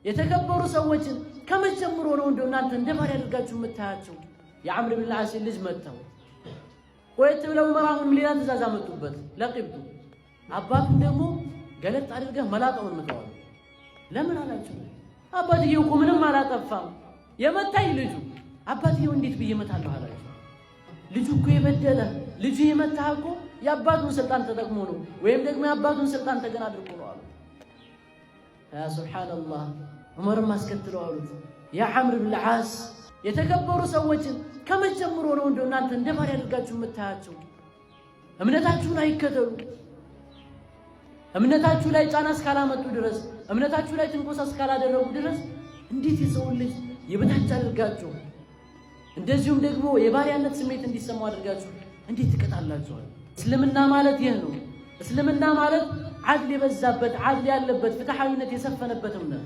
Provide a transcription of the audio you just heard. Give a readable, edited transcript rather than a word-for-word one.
የተከበሩ ሰዎችን ከመጀመሩ ነው እንደው እናንተ እንደባሪ አድርጋችሁ የምታያቸው የዓምር ብን አልዓስ ልጅ መተው ቆይት ብለው መራሁን ሌላ ትእዛዝ አመጡበት ለቂብቱ አባቱን ደግሞ ገለጥ አድርገህ መላጣውን መተዋል ለምን አላችሁ አባትየው እኮ ምንም አላጠፋም የመታኝ ልጁ አባትየው እንዴት ብዬ መታለሁ አላችሁ ልጁ እኮ የበደለ ልጁ የመታህ እኮ የአባቱን ስልጣን ተጠቅሞ ነው ወይም ደግሞ የአባቱን ስልጣን ተገና አድርጎ ነው አሉ ያ ሱብሃንአላህ ዑመርም አስከትለው አሉት ያ ዓምር ብን አልዓስ የተከበሩ ሰዎችን ከመጀመሩ ነው እንደው እናንተ እንደባሪ አድርጋችሁ የምታያቸው እምነታችሁን አይከተሉ እምነታችሁ ላይ ጫና እስካላመጡ ድረስ እምነታችሁ ላይ ትንኮሳ እስካላደረጉ ድረስ እንዴት የሰው ልጅ የበታች አድርጋችሁ እንደዚሁም ደግሞ የባሪያነት ስሜት እንዲሰማው አድርጋችሁ እንዴት ትቀጣላችሁ እስልምና ማለት ይህ ነው እስልምና ማለት ዓድል የበዛበት ዓድል ያለበት ፍትሃዊነት የሰፈነበት እምነት